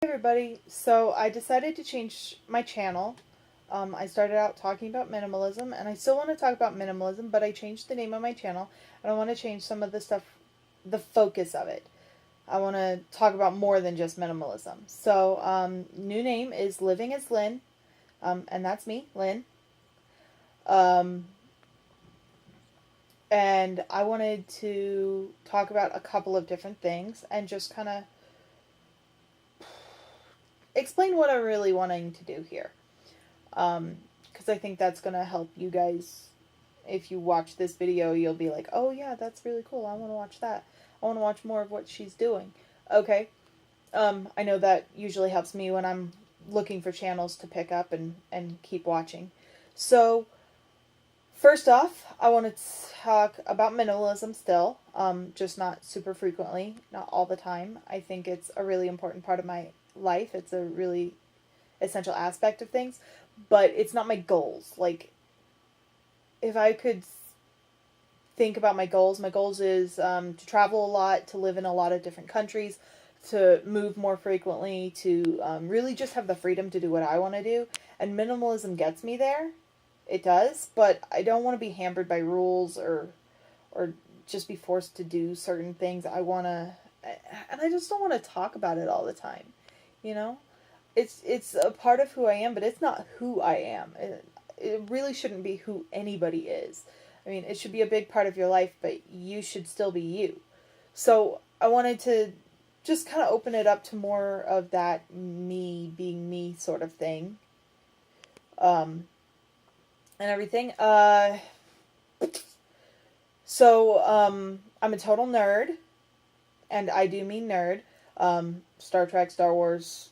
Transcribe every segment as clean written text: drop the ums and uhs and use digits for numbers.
Hey everybody, so I decided to change my channel. I started out talking about minimalism, and I still want to talk about minimalism, but I changed the name of my channel, and I want to change some of the stuff, the focus of it. I want to talk about more than just minimalism. So, new name is Living as Lynn, and that's me, Lynn. Um, and I wanted to talk about a couple of different things and just kind of explain what I'm really wanting to do here. Because I think that's going to help you guys. If you watch this video, you'll be like, oh yeah, that's really cool. I want to watch that. I want to watch more of what she's doing. Okay. I know that usually helps me when I'm looking for channels to pick up and keep watching. So, first off, I want to talk about minimalism still, just not super frequently, not all the time. I think it's a really important part of my life. It's a really essential aspect of things, but it's not my goals. Like, if I could think about my goals is to travel a lot, to live in a lot of different countries, to move more frequently, to really just have the freedom to do what I want to do. And minimalism gets me there. It does, but I don't want to be hampered by rules or just be forced to do certain things. I want to, and I just don't want to talk about it all the time. You know, it's a part of who I am, but it's not who I am. It really shouldn't be who anybody is. I mean, it should be a big part of your life, but you should still be you. So I wanted to just kind of open it up to more of that me being me sort of thing, um, and everything. I'm a total nerd, and I do mean nerd. Star Trek, Star Wars,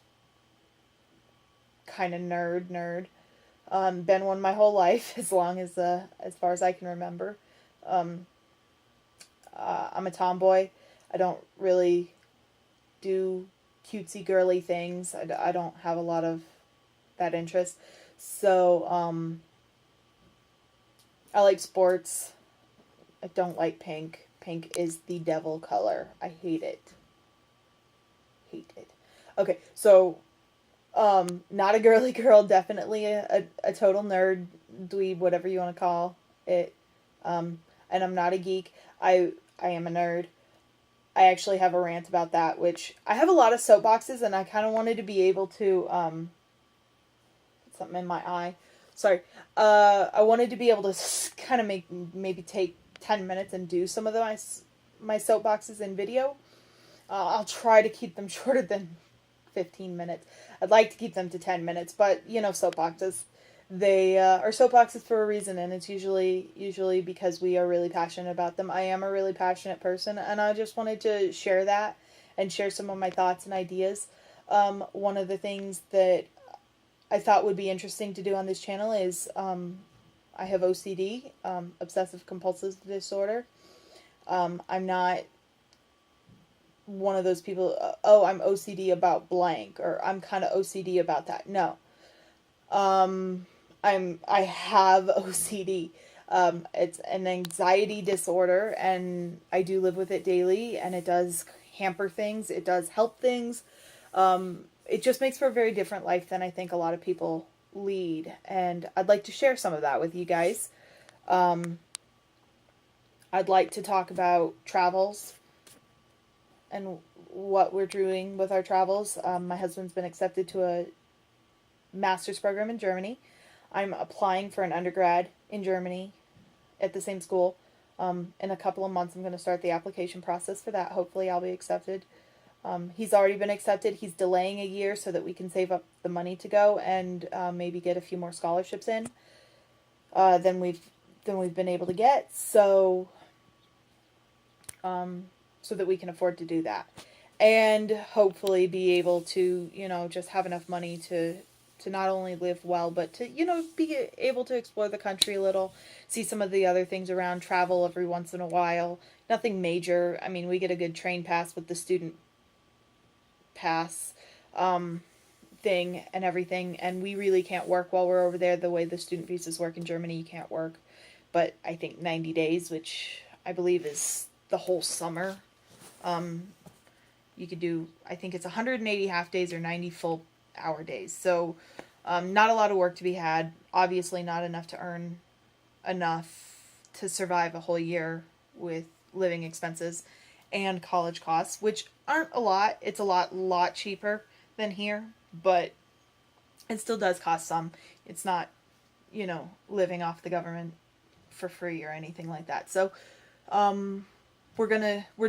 kind of nerd. Been one my whole life, as far as I can remember. Um, I'm a tomboy. I don't really do cutesy girly things. I don't have a lot of that interest. So I like sports. I don't like pink. Pink is the devil color. I hate it. Hate it. Okay, so not a girly girl, definitely a total nerd, dweeb, whatever you want to call it. And I'm not a geek. I am a nerd. I actually have a rant about that, which I have a lot of soapboxes, and I kind of wanted to be able to something in my eye. Sorry. I wanted to be able to kind of maybe take 10 minutes and do some of my soapboxes in video. I'll try to keep them shorter than 15 minutes. I'd like to keep them to 10 minutes, but soapboxes. They are soapboxes for a reason, and it's usually because we are really passionate about them. I am a really passionate person, and I just wanted to share that and share some of my thoughts and ideas. One of the things that I thought would be interesting to do on this channel is I have OCD, obsessive compulsive disorder. I'm not one of those people, I'm OCD about blank, or I'm kind of OCD about that. No. I have OCD. It's an anxiety disorder, and I do live with it daily, and it does hamper things. It does help things. It just makes for a very different life than I think a lot of people lead, and I'd like to share some of that with you guys. I'd like to talk about travels and what we're doing with our travels. My husband's been accepted to a master's program in Germany. I'm applying for an undergrad in Germany at the same school. In a couple of months, I'm going to start the application process for that. Hopefully, I'll be accepted. He's already been accepted. He's delaying a year so that we can save up the money to go and maybe get a few more scholarships in than we've been able to get. So that we can afford to do that, and hopefully be able to just have enough money to not only live well, but to be able to explore the country a little, see some of the other things around, travel every once in a while. Nothing major. I mean, we get a good train pass with the student pass thing and everything, and we really can't work while we're over there. The way the student visas work in Germany, you can't work, but I think 90 days, which I believe is the whole summer. You could do, I think it's 180 half days or 90 full hour days. So not a lot of work to be had. Obviously not enough to earn enough to survive a whole year with living expenses and college costs, which aren't a lot. It's a lot cheaper than here, but it still does cost some. It's not, living off the government for free or anything like that. So we're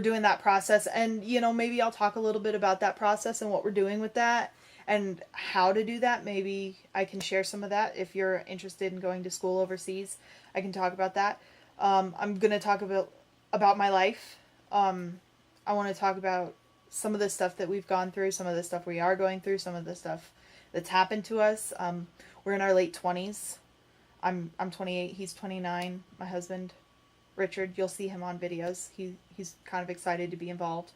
doing that process, and maybe I'll talk a little bit about that process and what we're doing with that and how to do that. Maybe I can share some of that if you're interested in going to school overseas. I can talk about that. I'm gonna talk about my life. I want to talk about some of the stuff that we've gone through, some of the stuff we are going through, some of the stuff that's happened to us. We're in our late 20s. I'm 28. He's 29. My husband, Richard. You'll see him on videos. He's kind of excited to be involved.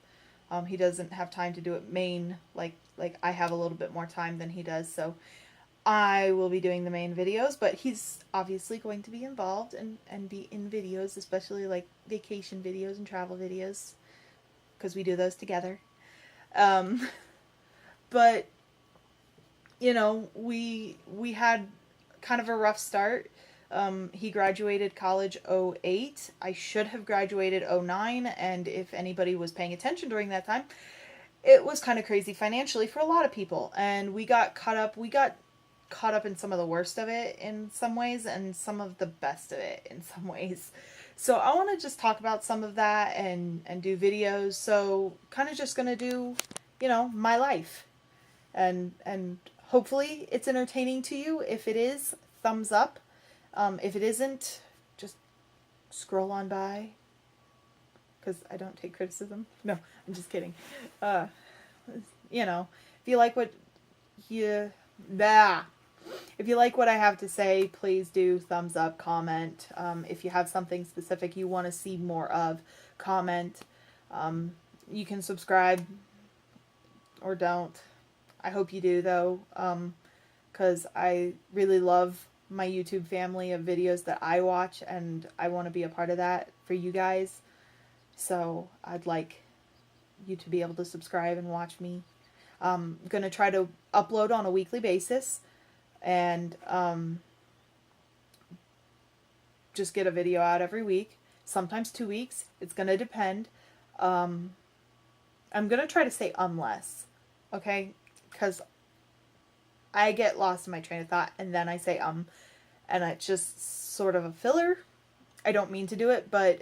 He doesn't have time to do it main like I have a little bit more time than he does. So I will be doing the main videos, but he's obviously going to be involved and be in videos, especially like vacation videos and travel videos, because we do those together. But we had kind of a rough start. He graduated college 2008. I should have graduated 2009, and if anybody was paying attention during that time, it was kind of crazy financially for a lot of people, and we got caught up in some of the worst of it in some ways and some of the best of it in some ways. So I want to just talk about some of that and do videos. So kind of just going to do, my life, and hopefully it's entertaining to you. If it is, thumbs up. If it isn't, just scroll on by, because I don't take criticism. No, I'm just kidding. If you like what if you like what I have to say, please do thumbs up, comment. If you have something specific you want to see more of, comment. You can subscribe or don't. I hope you do, though, because I really love my YouTube family of videos that I watch, and I want to be a part of that for you guys. So I'd like you to be able to subscribe and watch me. I'm going to try to upload on a weekly basis, and just get a video out every week, sometimes 2 weeks. It's going to depend. I'm going to try to say unless, okay? Because I get lost in my train of thought, and then I say and it's just sort of a filler. I don't mean to do it, but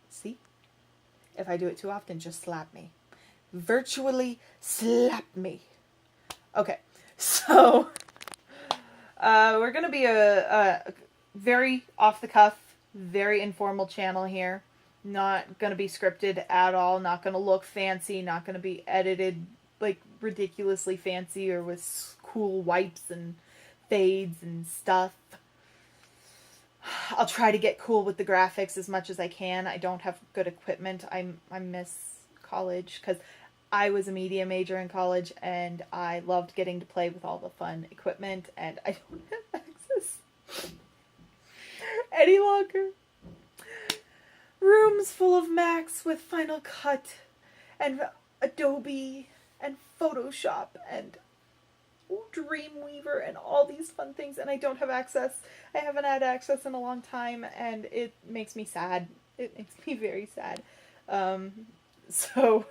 see? If I do it too often, just slap me. Virtually slap me. Okay, so we're going to be a very off-the-cuff, very informal channel here. Not going to be scripted at all. Not going to look fancy. Not going to be edited like ridiculously fancy or with cool wipes and fades and stuff. I'll try to get cool with the graphics as much as I can. I don't have good equipment. I miss college because I was a media major in college, and I loved getting to play with all the fun equipment, and I don't have access any longer. Rooms full of Macs with Final Cut and Adobe and Photoshop and Dreamweaver and all these fun things, and I don't have access. I haven't had access in a long time, and it makes me sad. It makes me very sad. So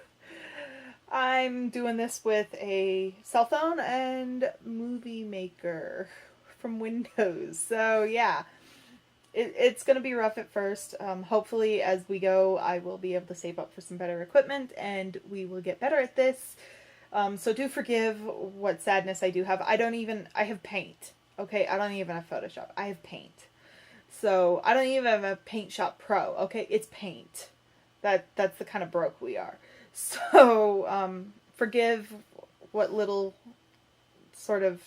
I'm doing this with a cell phone and Movie Maker from Windows. So yeah, it's going to be rough at first. Hopefully as we go, I will be able to save up for some better equipment, and we will get better at this. So do forgive what sadness I do have. I have Paint. Okay, I don't even have Photoshop. I have Paint. So I don't even have a Paint Shop Pro. Okay, it's Paint. That's the kind of broke we are. So forgive what little sort of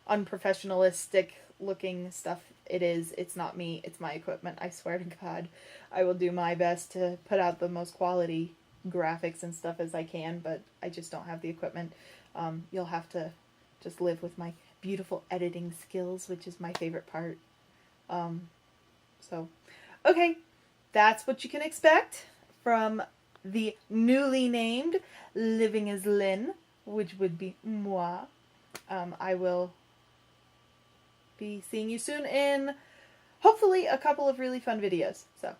unprofessionalistic looking stuff it is. It's not me. It's my equipment. I swear to God, I will do my best to put out the most quality graphics and stuff as I can, but I just don't have the equipment. You'll have to just live with my beautiful editing skills, which is my favorite part. So, okay, that's what you can expect from the newly named Living as Lynn, which would be moi. I will be seeing you soon in hopefully a couple of really fun videos. So